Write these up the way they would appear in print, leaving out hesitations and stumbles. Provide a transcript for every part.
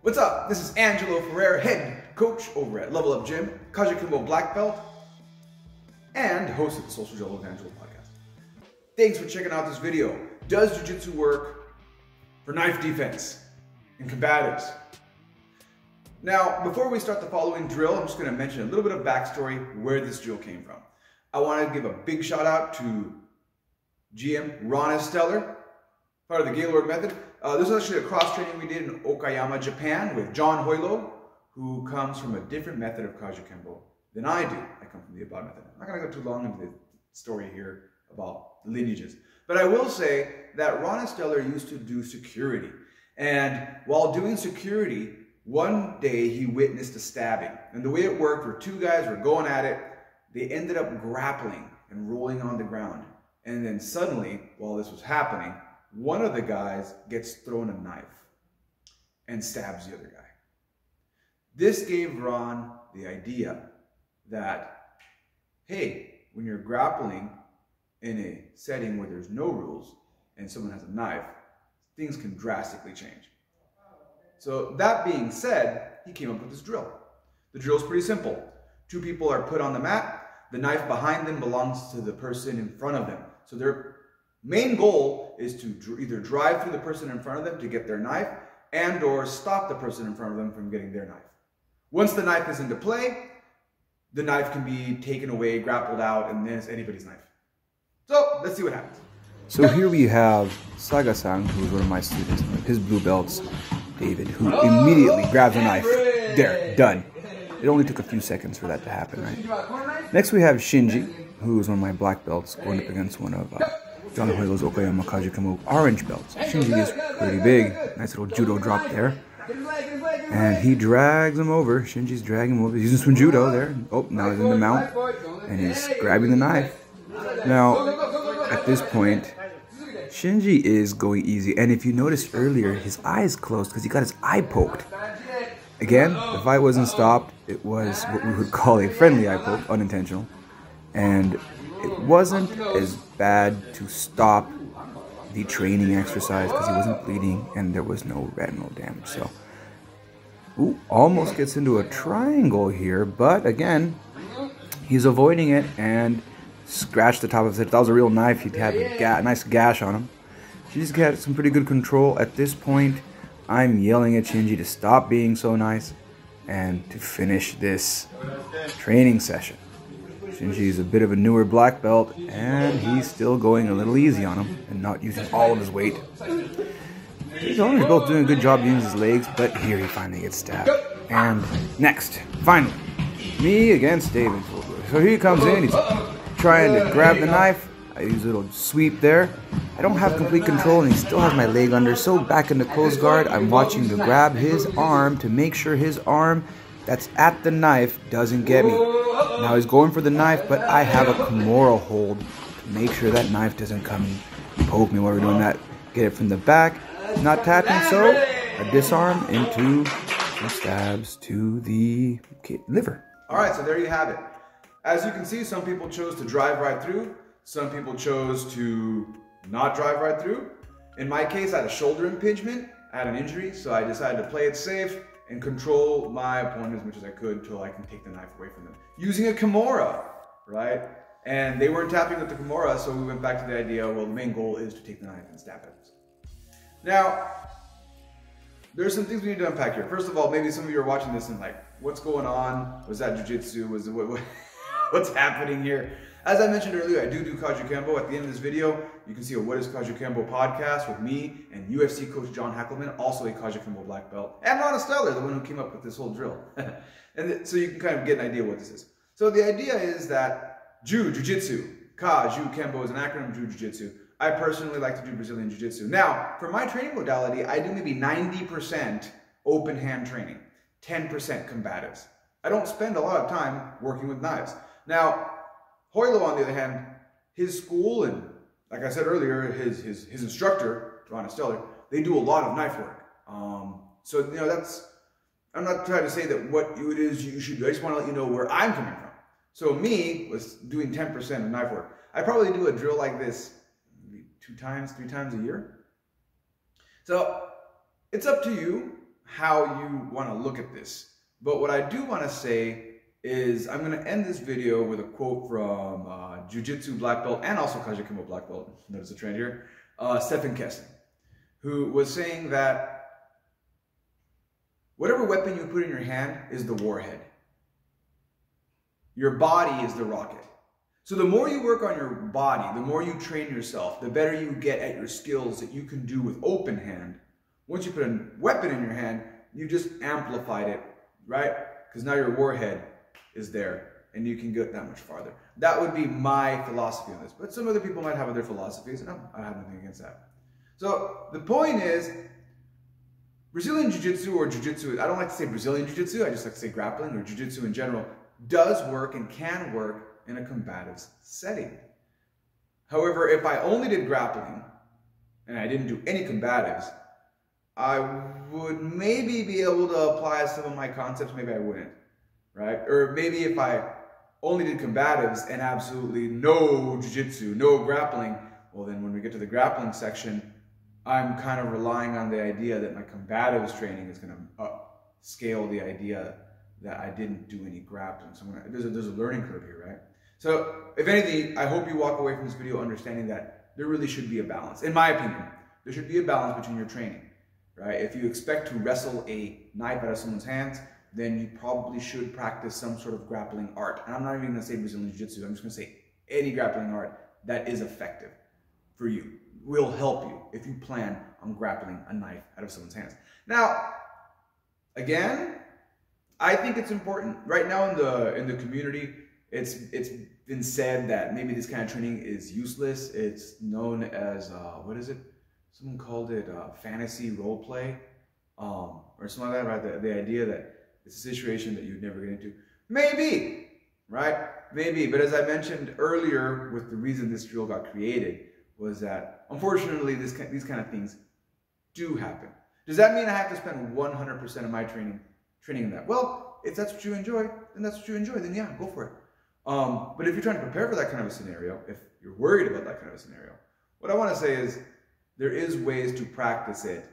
What's up? This is Angelo Ferrer, head coach over at Level Up Gym, Kajukenbo Black Belt, and host of the Social Jello with Angelo podcast. Thanks for checking out this video. Does jiu-jitsu work for knife defense and combatives? Now, before we start the following drill, I'm just going to mention a little bit of backstory where this drill came from. I want to give a big shout out to GM Ron Esteller, part of the Gaylord method. This was actually a cross training we did in Okayama, Japan with John Hojlo, who comes from a different method of Kajukenbo than I do. I come from the Abad method. I'm not going to go too long into the story here about the lineages. But I will say that Ron Esteller used to do security. And while doing security, one day he witnessed a stabbing. And the way it worked were two guys were going at it. They ended up grappling and rolling on the ground. And then suddenly, while this was happening, one of the guys gets thrown a knife and stabs the other guy. This gave Ron the idea that, hey, when you're grappling in a setting where there's no rules and someone has a knife, things can drastically change. So that being said, he came up with this drill. The drill is pretty simple. Two people are put on the mat. The knife behind them belongs to the person in front of them. So their main goal is to either drive through the person in front of them to get their knife and or stop the person in front of them from getting their knife. Once the knife is into play, the knife can be taken away, grappled out, and then it's anybody's knife. So let's see what happens. So here we have Saga-san, who is one of my students, his blue belts, David, who immediately grabs a knife. There, done. It only took a few seconds for that to happen, right? Next we have Shinji, who is one of my black belts, going up against one of John Hojlo's Okayama Kajukenbo orange belts. Shinji is pretty big. Nice little judo drop there. And he drags him over. Shinji's dragging him over. He's using some judo there. Oh, now he's in the mount. And he's grabbing the knife. Now, at this point, Shinji is going easy. And if you noticed earlier, his eye is closed because he got his eye poked. Again, the fight wasn't stopped. It was what we would call a friendly eye poke, unintentional. And it wasn't as bad to stop the training exercise because he wasn't bleeding and there was no retinal damage. So, ooh, almost gets into a triangle here, but again, he's avoiding it and scratched the top of his head. If that was a real knife, he'd have a nice gash on him. She's got some pretty good control. At this point, I'm yelling at Shinji to stop being so nice and to finish this training session. Shinji is a bit of a newer black belt, and he's still going a little easy on him and not using all of his weight. These owners both doing a good job using his legs, but here he finally gets stabbed. And next, finally, me against David. So here he comes in, he's trying to grab the knife. I use a little sweep there. I don't have complete control, and he still has my leg under. So back in the close guard, I'm watching to grab his arm to make sure his arm that's at the knife doesn't get me. Now he's going for the knife, but I have a Kimura hold to make sure that knife doesn't come and poke me while we're doing that. Get it from the back, not tapping, so I disarm into some stabs to the liver. All right, so there you have it. As you can see, some people chose to drive right through. Some people chose to not drive right through. In my case, I had a shoulder impingement. I had an injury, so I decided to play it safe and control my opponent as much as I could until I can take the knife away from them. Using a Kimura, right? And they weren't tapping with the Kimura, so we went back to the idea, well, the main goal is to take the knife and stab it. Now, there's some things we need to unpack here. First of all, maybe some of you are watching this and like, what's going on? Was that jiu-jitsu? Was it what's happening here? As I mentioned earlier, I do Kajukenbo. At the end of this video, you can see a What is Kajukenbo podcast with me and UFC coach John Hackelman, also a Kajukenbo black belt, and Ron Esteller, the one who came up with this whole drill. So you can kind of get an idea what this is. So the idea is that jiu-jitsu, Kajukenbo is an acronym, jiu-jitsu. I personally like to do Brazilian jiu-jitsu. Now, for my training modality, I do maybe 90% open hand training, 10% combatives. I don't spend a lot of time working with knives. Now, Hojlo, on the other hand, his school and, like I said earlier, his instructor, Ron Esteller, they do a lot of knife work. So, you know, I'm not trying to say that what it is you should do. I just want to let you know where I'm coming from. So me was doing 10% of knife work. I probably do a drill like this maybe 2 times, 3 times a year. So it's up to you how you want to look at this. But what I do want to say is I'm going to end this video with a quote from jiu-jitsu black belt and also Kajukenbo black belt. Notice the trend here. Stephen Kessin, who was saying that whatever weapon you put in your hand is the warhead. Your body is the rocket. So the more you work on your body, the more you train yourself, the better you get at your skills that you can do with open hand. Once you put a weapon in your hand, you just amplified it, right? Because now your warhead is there and you can get that much farther. That would be my philosophy on this. But some other people might have other philosophies, and I have nothing against that. So the point is, Brazilian Jiu-Jitsu or Jiu-Jitsu, I don't like to say Brazilian Jiu-Jitsu, I just like to say grappling or Jiu-Jitsu in general, does work and can work in a combative setting. However, if I only did grappling and I didn't do any combatives, I would maybe be able to apply some of my concepts, maybe I wouldn't, right? Or maybe if I only did combatives and absolutely no jiu-jitsu, no grappling, well then when we get to the grappling section, I'm kind of relying on the idea that my combatives training is going to upscale the idea that I didn't do any grappling. So there's a learning curve here, right? So if anything, I hope you walk away from this video understanding that there really should be a balance. In my opinion, there should be a balance between your training, right? If you expect to wrestle a knife out of someone's hands, then you probably should practice some sort of grappling art. And I'm not even going to say Brazilian Jiu-Jitsu. I'm just going to say any grappling art that is effective for you, will help you if you plan on grappling a knife out of someone's hands. Now, again, I think it's important. Right now in the community, it's been said that maybe this kind of training is useless. It's known as, what is it? Someone called it fantasy role play, or something like that, right? The idea that it's a situation that you'd never get into. Maybe, right? Maybe. But as I mentioned earlier, with the reason this drill got created was that, unfortunately, these kind of things do happen. Does that mean I have to spend 100% of my training in that? Well, if that's what you enjoy, then that's what you enjoy. Then yeah, go for it. But if you're trying to prepare for that kind of a scenario, if you're worried about that kind of a scenario, what I want to say is there is ways to practice it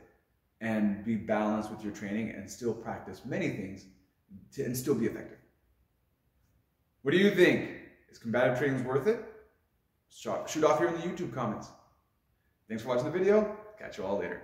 and be balanced with your training and still practice many things and still be effective. What do you think? Is combative training worth it? Shoot off here in the YouTube comments. Thanks for watching the video. Catch you all later.